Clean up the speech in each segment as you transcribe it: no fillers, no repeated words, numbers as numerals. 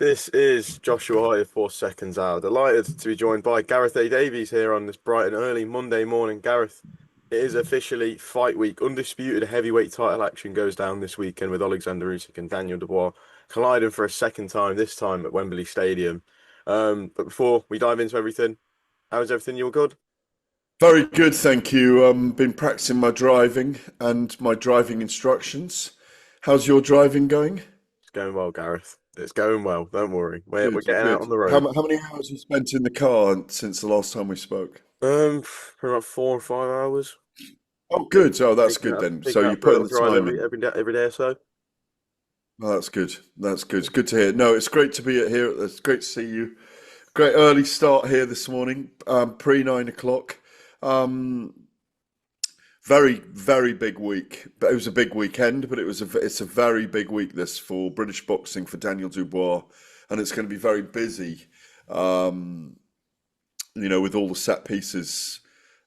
This is Joshua Hart, 4 seconds out. Delighted to be joined by Gareth A Davies here on this bright and early Monday morning. Gareth, it is officially fight week. Undisputed heavyweight title action goes down this weekend with Oleksandr Usyk and Daniel Dubois colliding for a second time, this time at Wembley Stadium. But before we dive into everything, how's everything? You all good? Very good, thank you. Been practicing my driving and my driving instructions. How's your driving going? It's going well, Gareth. It's going well. Don't worry. We're Good, getting out good. on the How, road. how many hours have you spent in the car since the last time we spoke? For about 4 or 5 hours. Oh, good. Oh, that's Taking good out, then. So taking you're out for a putting little the drive time in. every day or so. Oh, that's good. That's good. It's good to hear. No, it's great to be here. It's great to see you. Great early start here this morning, pre 9 o'clock. Um, very big week. But it was a big weekend, but it's a very big week this for British boxing for Daniel Dubois, and it's going to be very busy. Um, with all the set pieces.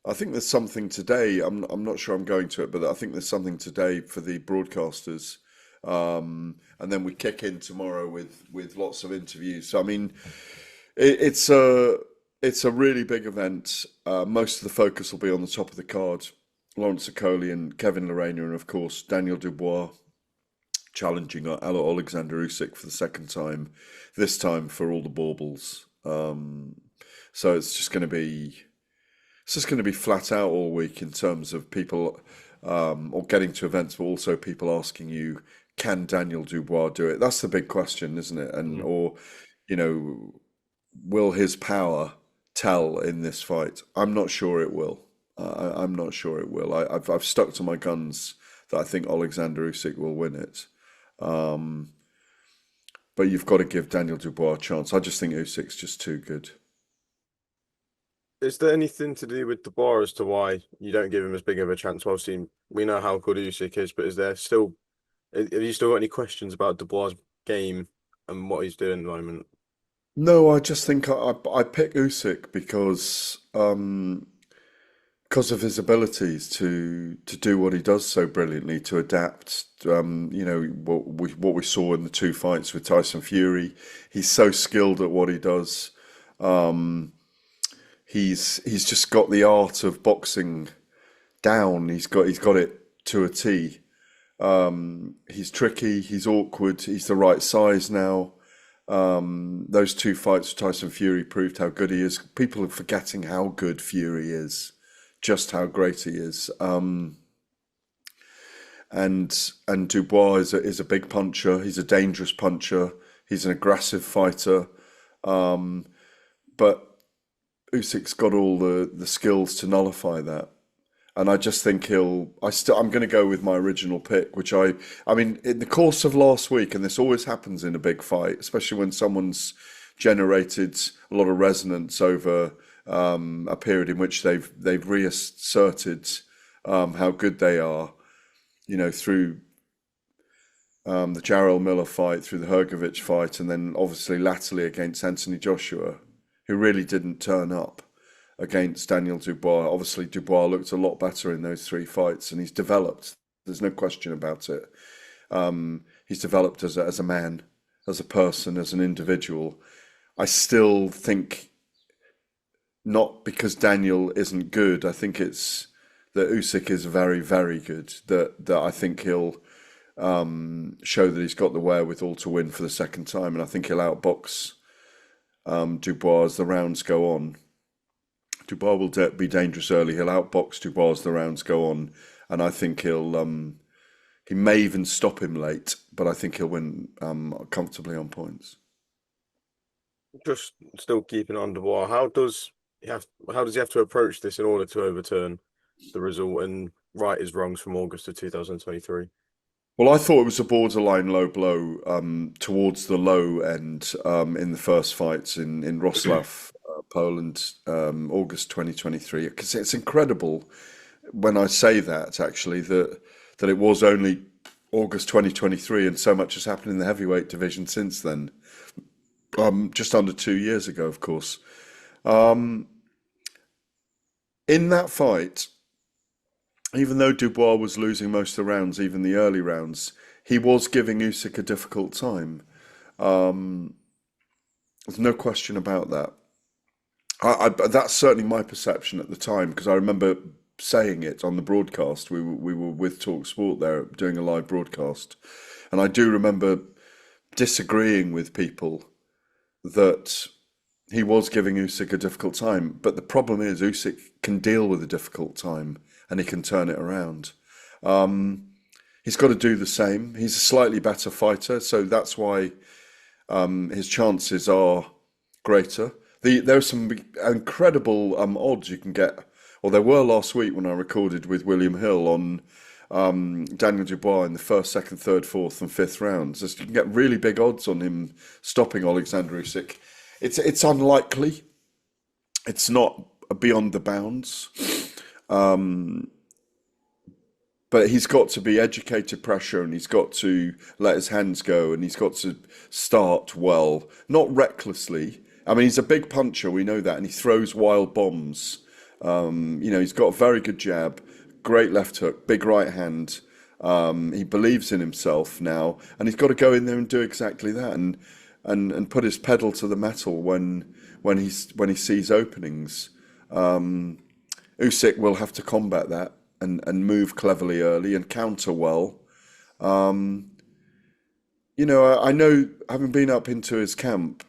I think there's something today. I'm not sure I'm going to it, but I think there's something today for the broadcasters. And then we kick in tomorrow with lots of interviews. So I mean, it's a really big event. Most of the focus will be on the top of the card. Lawrence Okoli and Kevin Lorena, and of course Daniel Dubois challenging Alexander Usyk for the second time. This time for all the baubles. So it's just going to be flat out all week in terms of people or getting to events, but also people asking you, can Daniel Dubois do it? That's the big question, isn't it? And Mm. or you know, will his power tell in this fight? I'm not sure it will. I'm not sure it will. I've stuck to my guns that I think Alexander Usyk will win it. Um, but you've got to give Daniel Dubois a chance. I just think Usyk's just too good. Is there anything to do with the bar as to why you don't give him as big of a chance? Obviously, we know how good Usyk is, but is there still have you still got any questions about Dubois' game and what he's doing at the moment? No, I just think I pick Usyk because of his abilities to do what he does so brilliantly, to adapt. What we saw in the two fights with Tyson Fury, he's so skilled at what he does. Um, he's just got the art of boxing down. He's got it to a T. He's tricky. He's awkward. He's the right size now. Those two fights with Tyson Fury proved how good he is. People are forgetting how good Fury is, just how great he is. And Dubois is a big puncher. He's a dangerous puncher. He's an aggressive fighter. Um, but Usyk's got all the skills to nullify that. And I just think I'm going to go with my original pick, which I mean, in the course of last week, and this always happens in a big fight, especially when someone's generated a lot of resonance over a period in which they've reasserted how good they are, through the Jarrell Miller fight, through the Hrgovic fight, and then obviously latterly against Anthony Joshua, who really didn't turn up against Daniel Dubois. Obviously, Dubois looked a lot better in those three fights, and he's developed. There's no question about it. He's developed as a man, as a person, as an individual. I still think not because Daniel isn't good. I think it's that Usyk is very, very good. That I think he'll show that he's got the wherewithal to win for the second time, and I think he'll outbox Dubois as the rounds go on. Dubois will be dangerous early. He'll outbox Dubois as the rounds go on, and I think he may even stop him late, but I think he'll win comfortably on points. Just still keeping on Dubois. How does he have to approach this in order to overturn the result and right his wrongs from August of 2023? Well, I thought it was a borderline low blow towards the low end in the first fights in Wrocław, Poland, August 2023. Because it's incredible when I say that actually that it was only August 2023 and so much has happened in the heavyweight division since then. Just under 2 years ago, of course. Um, in that fight, even though Dubois was losing most of the rounds, even the early rounds, he was giving Usyk a difficult time. Um, There's no question about that. That's certainly my perception at the time because I remember saying it on the broadcast. We were with Talk Sport there doing a live broadcast, and I do remember disagreeing with people that he was giving Usyk a difficult time. But the problem is Usyk can deal with a difficult time and he can turn it around. He's got to do the same. He's a slightly better fighter, so that's why his chances are greater. There are some incredible odds you can get, or there were last week when I recorded with William Hill on Daniel Dubois in the first, second, third, fourth, and fifth rounds. You can get really big odds on him stopping Oleksandr Usyk. It's unlikely. It's not beyond the bounds. But he's got to be educated pressure and he's got to let his hands go and he's got to start well, not recklessly. I mean, he's a big puncher, we know that, and he throws wild bombs. He's got a very good jab, great left hook, big right hand. He believes in himself now, and he's got to go in there and do exactly that and put his pedal to the metal when he sees openings. Usyk will have to combat that and move cleverly early and counter well. I know, having been up into his camp,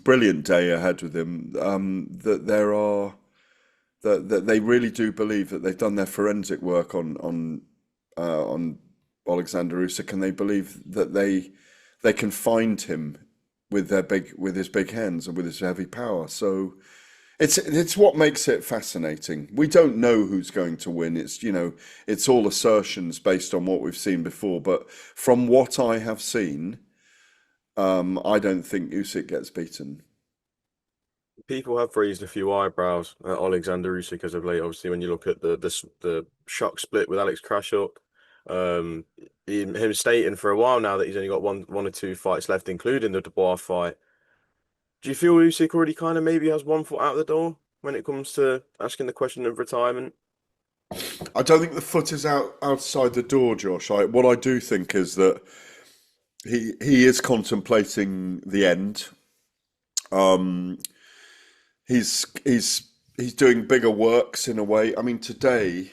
brilliant day ahead with him, that they really do believe that they've done their forensic work on Oleksandr Usyk, and they believe that they can find him with his big hands and with his heavy power. So it's what makes it fascinating. We don't know who's going to win. It's all assertions based on what we've seen before. But from what I have seen, I don't think Usyk gets beaten. People have raised a few eyebrows at Oleksandr Usyk as of late. Obviously, when you look at the shock split with Alex Krashuk, him stating for a while now that he's only got one or two fights left, including the Dubois fight. Do you feel Usyk already kind of maybe has one foot out the door when it comes to asking the question of retirement? I don't think the foot is outside the door, Josh. What I do think is that he is contemplating the end. He's doing bigger works in a way. I mean, today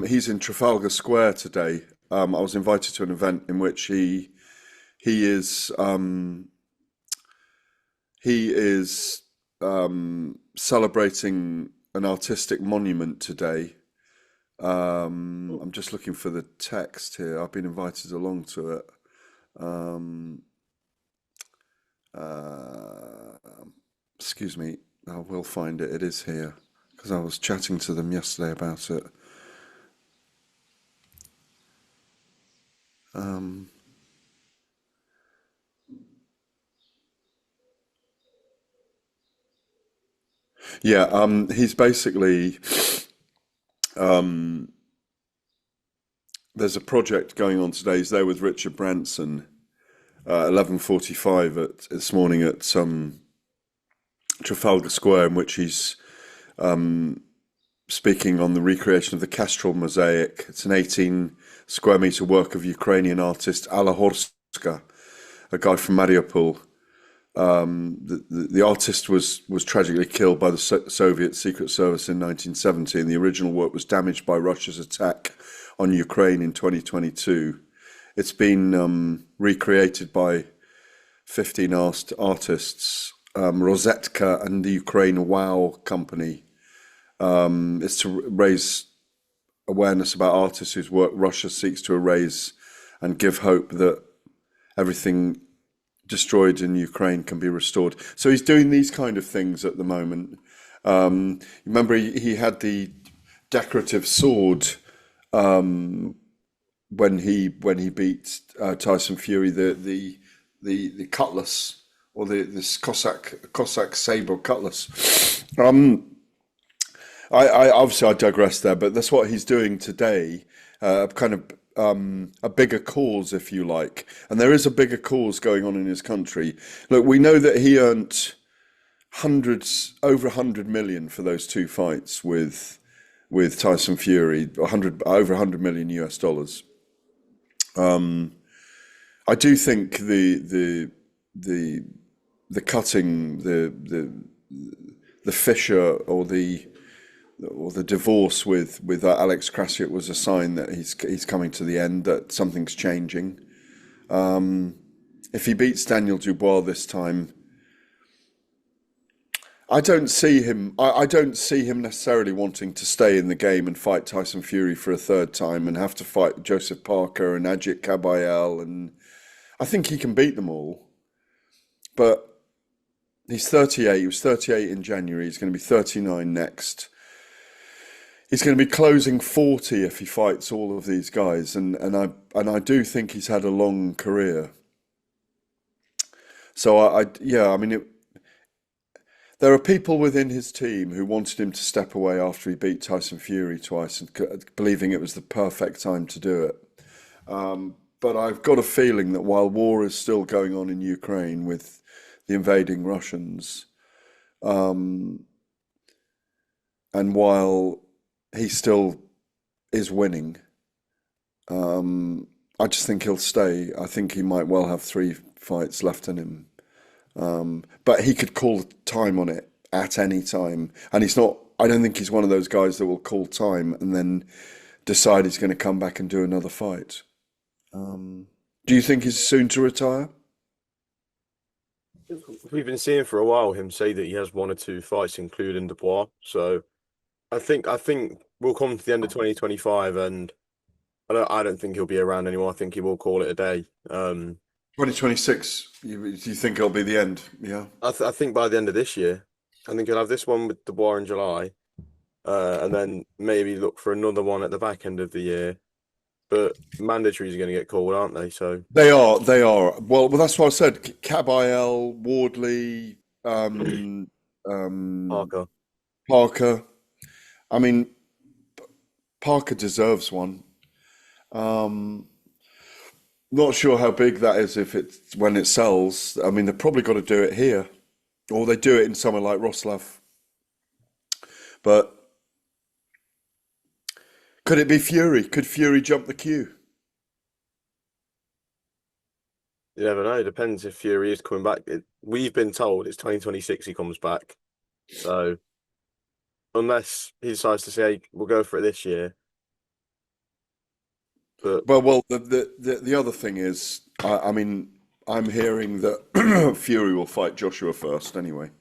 he's in Trafalgar Square today. I was invited to an event in which he is celebrating an artistic monument today. I'm just looking for the text here. I've been invited along to it. Excuse me, I will find it. It is here because I was chatting to them yesterday about it. He's basically there's a project going on today. He's there with Richard Branson, 11:45 this morning at Trafalgar Square, in which he's speaking on the recreation of the Castrol mosaic. It's an 18 square meter work of Ukrainian artist Alla Horska, a guy from Mariupol. The artist was tragically killed by the Soviet Secret Service in 1970, and the original work was damaged by Russia's attack on Ukraine in 2022. It's been recreated by 15 artists, Rosetka and the Ukraine Wow Company. It's to raise awareness about artists whose work Russia seeks to erase and give hope that everything destroyed in Ukraine can be restored. So he's doing these kind of things at the moment. Remember, he had the decorative sword when he beat Tyson Fury, the cutlass, or this Cossack saber cutlass. I digress there, but that's what he's doing today. Kind of a bigger cause, if you like, and there is a bigger cause going on in his country. Look, we know that he earned over 100 million for those two fights with Tyson Fury, over 100 million US dollars. I do think the the cutting, the fissure or the divorce with Alex Krassyuk was a sign that he's coming to the end, that something's changing. If he beats Daniel Dubois this time, I don't see him. I don't see him necessarily wanting to stay in the game and fight Tyson Fury for a third time and have to fight Joseph Parker and Ajit Kabayel, and I think he can beat them all. But he's 38. He was 38 in January. He's going to be 39 next. He's going to be closing 40 if he fights all of these guys, and I do think he's had a long career. So yeah, I mean, there are people within his team who wanted him to step away after he beat Tyson Fury twice, and believing it was the perfect time to do it. But I've got a feeling that while war is still going on in Ukraine with the invading Russians, and while he still is winning, I just think he'll stay. I think he might well have 3 fights left in him. But he could call time on it at any time. And he's not, I don't think he's one of those guys that will call time and then decide he's going to come back and do another fight. Do you think he's soon to retire? We've been seeing for a while him say that he has 1 or 2 fights, including Dubois. So I think we'll come to the end of 2025, and I don't think he'll be around anymore. I think he will call it a day. 2026, you think it'll be the end? Yeah. I think by the end of this year, I think he'll have this one with Dubois in July, and then maybe look for another one at the back end of the year. But mandatories are going to get called, aren't they? So They are. Well, that's what I said. Kabayel, Wardley, Parker, Parker. I mean, Parker deserves one. Not sure how big that is if it's when it sells. I mean, they've probably got to do it here, or they do it in somewhere like Roslav. But could it be Fury? Could Fury jump the queue? you never know. Depends if Fury is coming back. We've been told it's 2026 he comes back. So unless he decides to say we'll go for it this year, but Well, the other thing is, I mean, I'm hearing that Fury will fight Joshua first anyway.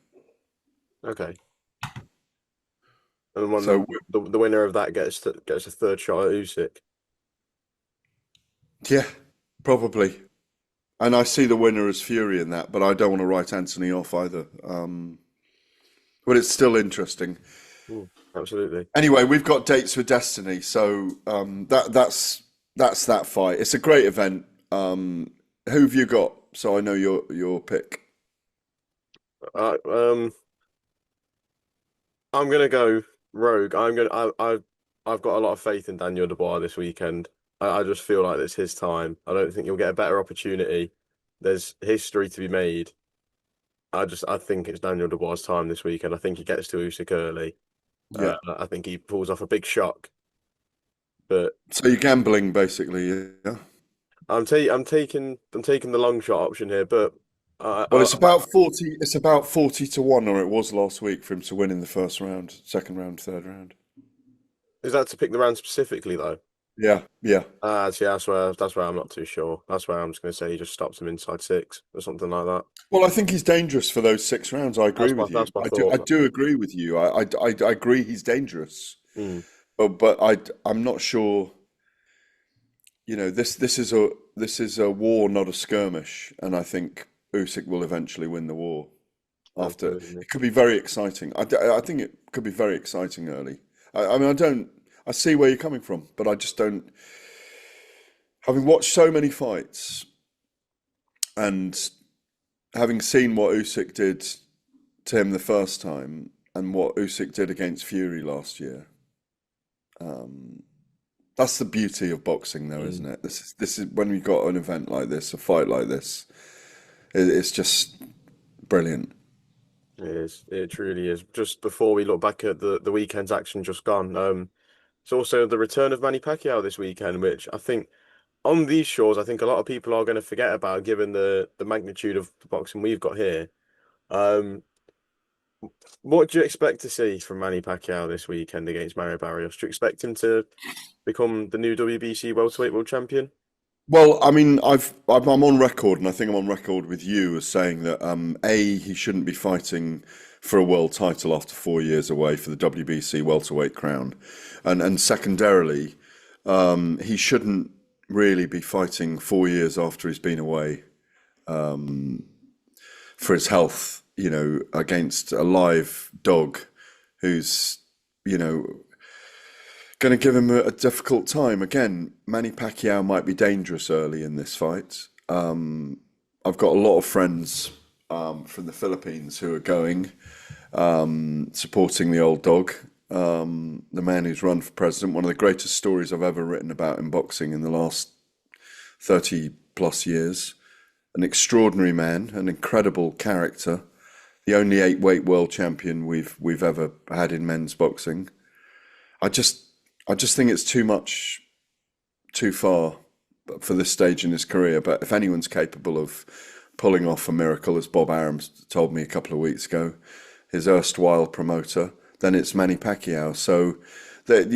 okay. And when So the winner of that gets a third shot at Usyk. yeah, probably. And I see the winner as Fury in that, but I don't want to write Anthony off either. But it's still interesting. Absolutely. Anyway, we've got dates for Destiny, so that's that fight. It's a great event. Who have you got? So I know your pick. Uh, um, I'm gonna go rogue. I've got a lot of faith in Daniel Dubois this weekend. I just feel like it's his time. I don't think you'll get a better opportunity. There's history to be made. I think it's Daniel Dubois' time this weekend. I think he gets to Usyk early. Yeah. I think he pulls off a big shock. But So you're gambling basically, yeah. I'm taking the long shot option here. But Well, it's about 40. It's about 40 to 1, or it was last week for him to win in the first round, second round, third round. is that to pick the round specifically though? Yeah, yeah. See, that's where I'm not too sure. That's where I'm just going to say he just stops him inside 6 or something like that. Well, I think he's dangerous for those 6 rounds. I agree with you. That's my I thought. do agree with you. I agree he's dangerous. Mm, I'm not sure. You know, this is a war, not a skirmish, and I think Usyk will eventually win the war. After absolutely. it could be very exciting. I think it could be very exciting early. I mean, I don't. I see where you're coming from, but I just don't. Having watched so many fights and having seen what Usyk did to him the first time and what Usyk did against Fury last year, that's the beauty of boxing, though, isn't Mm, it? This is when we got an event like this, a fight like this. It's just brilliant. it is. It truly is. Just before we look back at the weekend's action just gone, it's also the return of Manny Pacquiao this weekend, which I think on these shores, I think a lot of people are going to forget about, given the magnitude of the boxing we've got here. Um, what do you expect to see from Manny Pacquiao this weekend against Mario Barrios? Do you expect him to become the new WBC welterweight world champion? Well, I mean, I'm on record, and I think I'm on record with you as saying that he shouldn't be fighting for a world title after 4 years away for the WBC welterweight crown, and secondarily, he shouldn't really be fighting 4 years after he's been away for his health, against a live dog who's, you know, going to give him a difficult time. Again, Manny Pacquiao might be dangerous early in this fight. I've got a lot of friends from the Philippines who are going, supporting the old dog, the man who's run for president. One of the greatest stories I've ever written about in boxing in the last 30 plus years. An extraordinary man, an incredible character, the only eight weight world champion we've ever had in men's boxing. I just I just think it's too much, too far for this stage in his career. But if anyone's capable of pulling off a miracle, as Bob Arams told me a couple of weeks ago, his erstwhile promoter, then it's Manny Pacquiao. So that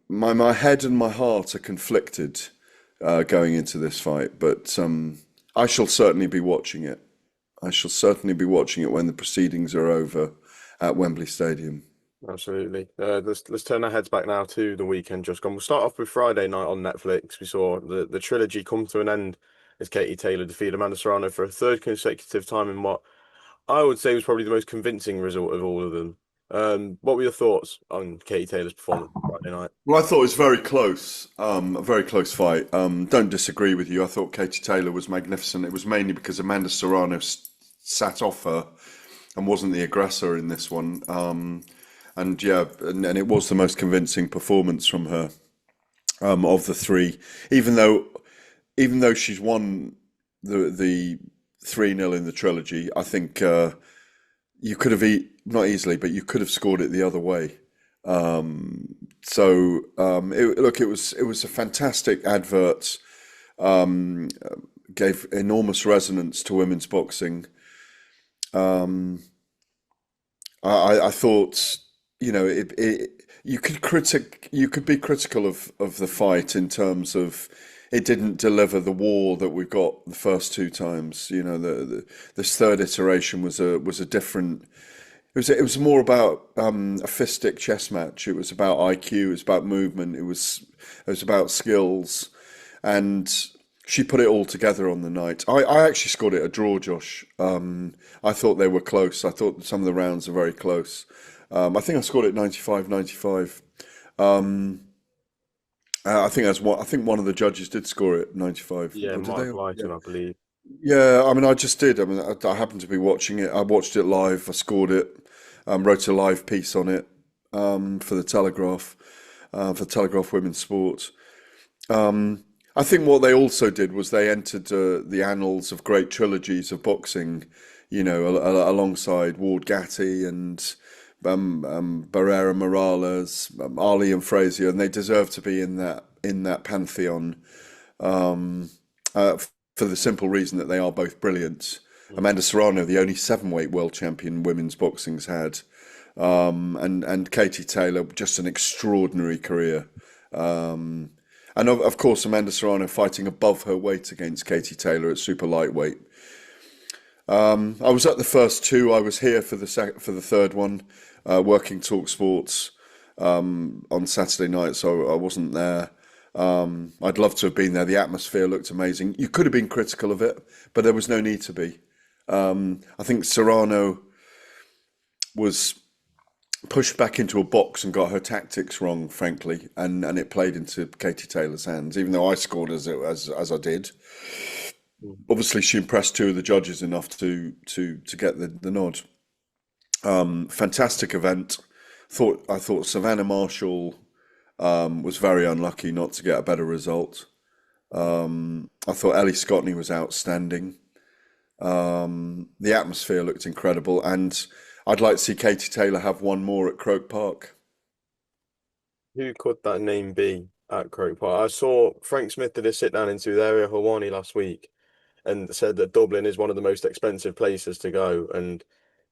my head and my heart are conflicted going into this fight, but I shall certainly be watching it. I shall certainly be watching it when the proceedings are over at Wembley Stadium. Absolutely. Let's turn our heads back now to the weekend just gone. We'll start off with Friday night on Netflix. We saw the trilogy come to an end as Katie Taylor defeated Amanda Serrano for a third consecutive time in what I would say was probably the most convincing result of all of them. What were your thoughts on Katie Taylor's performance Friday night? Well, I thought it was very close, a very close fight. Don't disagree with you. I thought Katie Taylor was magnificent. It was mainly because Amanda Serrano sat off her and wasn't the aggressor in this one. And yeah, and it was the most convincing performance from her of the three. Even though, even though she's won the 3-0 in the trilogy, I think you could have not easily, but you could have scored it the other way. Look, it was a fantastic advert. Um, Gave enormous resonance to women's boxing. Um, I thought, you could be critical of the fight in terms of it didn't deliver the war that we got the first two times. This third iteration was a different. It was more about a fistic chess match. It was about IQ. It was about movement. It was about skills, and she put it all together on the night. I actually scored it a draw, Josh. I thought they were close. I thought some of the rounds are very close. I think I scored it 95-95. I think that's what I think one of the judges did score it 95. Yeah, Or did Mark they? Yeah. Lighton, I believe. Yeah, I mean, I just did. I mean, I happened to be watching it. I watched it live. I scored it. Wrote a live piece on it for the Telegraph, for Telegraph Women's Sport. I think what they also did was they entered the annals of great trilogies of boxing, alongside Ward Gatti and Barrera Morales, Ali and Frazier, and they deserve to be in that pantheon. Um, for the simple reason that they are both brilliant. Mm. Amanda Serrano, the only seven-weight world champion women's boxing's had, and Katie Taylor, just an extraordinary career. And of course, Amanda Serrano fighting above her weight against Katie Taylor at super lightweight. I was at the first two. I was here for the third one, working Talk Sports on Saturday night, so I wasn't there. I'd love to have been there. The atmosphere looked amazing. You could have been critical of it, but there was no need to be. I think Serrano was pushed back into a box and got her tactics wrong, frankly, and it played into Katie Taylor's hands. Even though I scored as I did, Mm. obviously she impressed two of the judges enough to get the nod. Fantastic event. I thought Savannah Marshall was very unlucky not to get a better result. I thought Ellie Scotney was outstanding. The atmosphere looked incredible, and I'd like to see Katie Taylor have one more at Croke Park. Who could that name be at Croke Park? I saw Frank Smith did a sit down into with Ariel Helwani last week, and said that Dublin is one of the most expensive places to go, and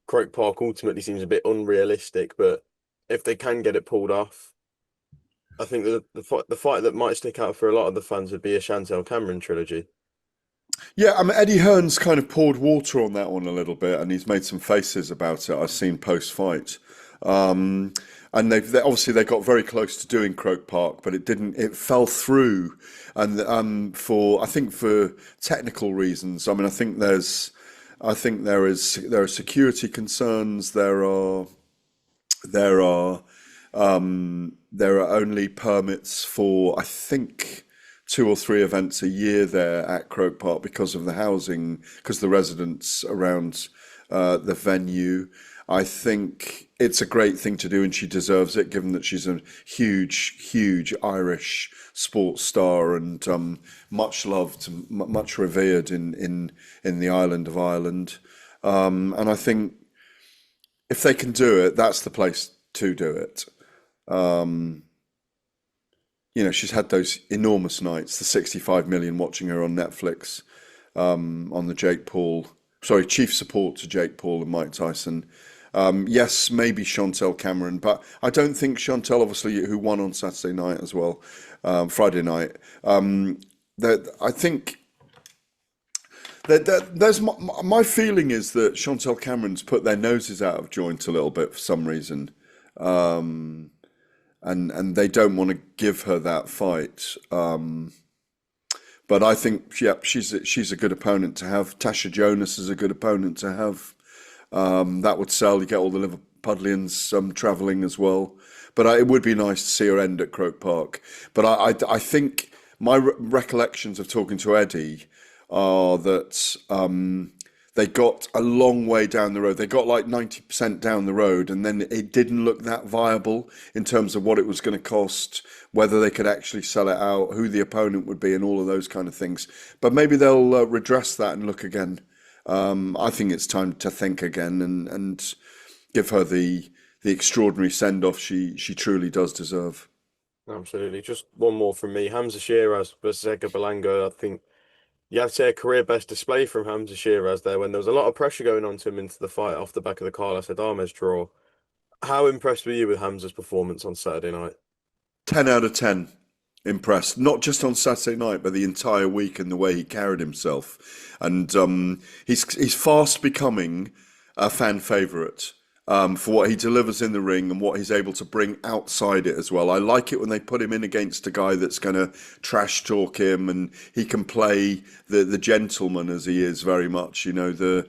Croke Park ultimately seems a bit unrealistic. But if they can get it pulled off, I think the fight that might stick out for a lot of the fans would be a Chantel Cameron trilogy. Yeah, I mean, Eddie Hearn's kind of poured water on that one a little bit, and he's made some faces about it. I've seen post-fight, um, and they obviously they got very close to doing Croke Park, but it didn't. It fell through, and for I think for technical reasons. I mean, I think there are security concerns. There are there are only permits for, I think, two or three events a year there at Croke Park because of the housing, because the residents around the venue. I think it's a great thing to do, and she deserves it, given that she's a huge Irish sports star and much loved, much revered in the island of Ireland. And I think if they can do it, that's the place to do it. Um, she's had those enormous nights, the 65 million watching her on Netflix, on the chief support to Jake Paul and Mike Tyson. Yes, maybe Chantel Cameron, but I don't think Chantel, obviously, who won on Saturday night as well, Friday night. That I think there's my feeling is that Chantel Cameron's put their noses out of joint a little bit for some reason. And they don't want to give her that fight. But I think, yeah, she's a good opponent to have. Tasha Jonas is a good opponent to have. That would sell. You get all the Liverpudlians travelling as well. But it would be nice to see her end at Croke Park. But I think my recollections of talking to Eddie are that they got a long way down the road. They got like 90% down the road, and then it didn't look that viable in terms of what it was going to cost, whether they could actually sell it out, who the opponent would be, and all of those kind of things. But maybe they'll redress that and look again. I think it's time to think again and give her the extraordinary send-off she truly does deserve. Absolutely. Just one more from me. Hamzah Sheeraz versus Edgar Berlanga. I think you have to say a career best display from Hamzah Sheeraz there when there was a lot of pressure going on to him into the fight off the back of the Carlos Adames draw. How impressed were you with Hamzah's performance on Saturday night? 10 out of 10 impressed, not just on Saturday night, but the entire week and the way he carried himself. And he's fast becoming a fan favourite. For what he delivers in the ring and what he's able to bring outside it as well. I like it when they put him in against a guy that's going to trash talk him, and he can play the gentleman as he is very much. The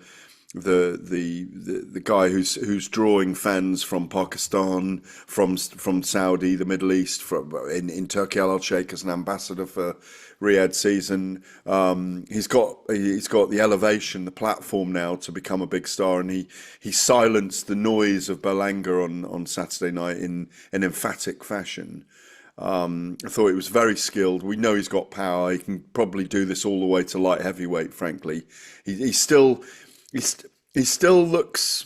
guy who's drawing fans from Pakistan, from Saudi, the Middle East, in Turkey Al Sheikh as an ambassador for Riyadh season. He's got the elevation, the platform now to become a big star, and he silenced the noise of Berlanga on Saturday night in an emphatic fashion. I thought he was very skilled. We know he's got power. He can probably do this all the way to light heavyweight. Frankly, he still looks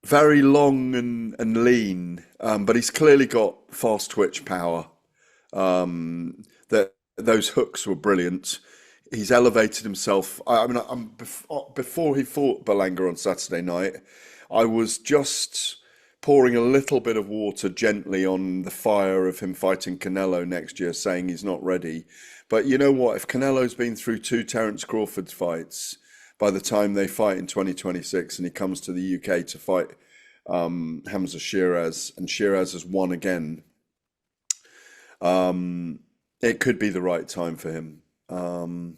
very long and lean, but he's clearly got fast twitch power. That those hooks were brilliant. He's elevated himself. I mean, before he fought Berlanga on Saturday night, I was just pouring a little bit of water gently on the fire of him fighting Canelo next year, saying he's not ready. But you know what? If Canelo's been through two Terence Crawford fights, by the time they fight in 2026 and he comes to the UK to fight Hamzah Sheeraz, and Sheeraz has won again, it could be the right time for him. And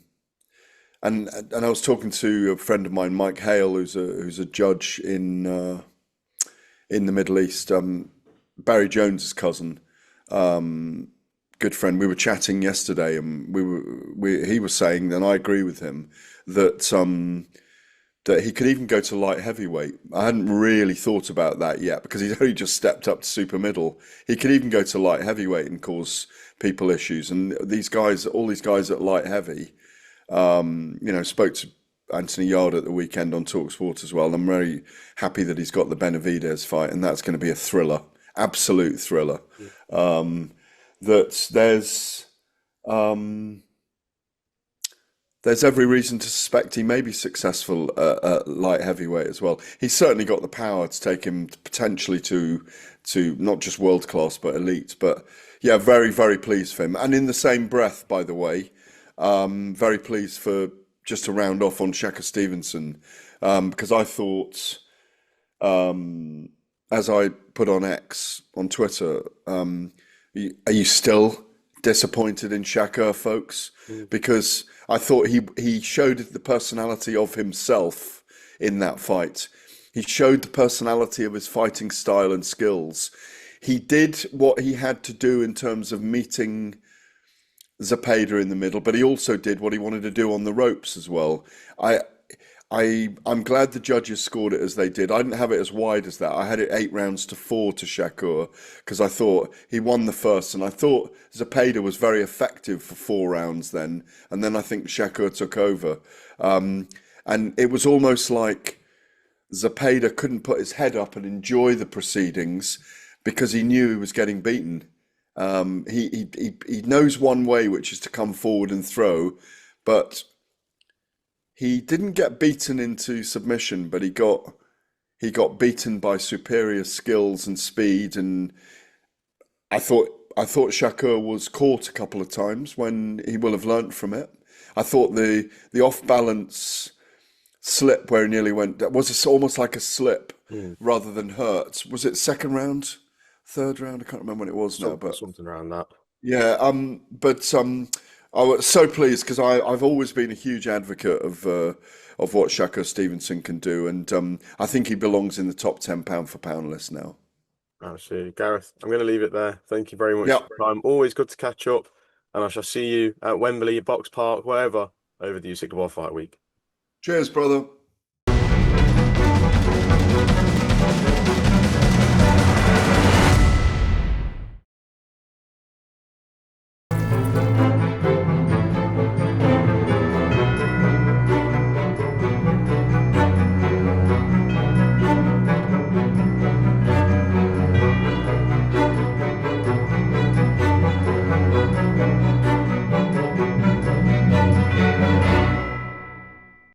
I was talking to a friend of mine, Mike Hale, who's a judge in the Middle East, Barry Jones's cousin, good friend. We were chatting yesterday, and he was saying, and I agree with him, that he could even go to light heavyweight. I hadn't really thought about that yet because he's only just stepped up to super middle. He could even go to light heavyweight and cause people issues. And all these guys at light heavy, spoke to Anthony Yarde at the weekend on TalkSport as well. I'm very happy that he's got the Benavidez fight, and that's going to be a thriller, absolute thriller. Yeah. That there's there's every reason to suspect he may be successful at light heavyweight as well. He's certainly got the power to take him potentially to not just world class but elite. But yeah, very very pleased for him. And in the same breath, by the way, very pleased for just to round off on Shakur Stevenson because I thought, as I put on X on Twitter, are you still disappointed in Shakur, folks? Mm. Because I thought he showed the personality of himself in that fight. He showed the personality of his fighting style and skills. He did what he had to do in terms of meeting Zepeda in the middle, but he also did what he wanted to do on the ropes as well. I I'm glad the judges scored it as they did. I didn't have it as wide as that. I had it 8 rounds to 4 to Shakur because I thought he won the first, and I thought Zepeda was very effective for 4 rounds then, and then I think Shakur took over, and it was almost like Zepeda couldn't put his head up and enjoy the proceedings because he knew he was getting beaten. He knows one way, which is to come forward and throw, but he didn't get beaten into submission, but he got beaten by superior skills and speed. And I thought Shakur was caught a couple of times when he will have learnt from it. I thought the off balance slip where he nearly went, that was almost like a slip Mm. rather than hurt. Was it second round, third round? I can't remember when it was now, but Something around that. yeah. But I was so pleased because I've always been a huge advocate of what Shakur Stevenson can do, and I think he belongs in the top 10 pound for pound list now. Absolutely. Gareth, I'm going to leave it there. Thank you very much Yeah. for your time. Always good to catch up. And I shall see you at Wembley, Box Park, wherever, over the Usyk Dubois Fight Week. Cheers, brother.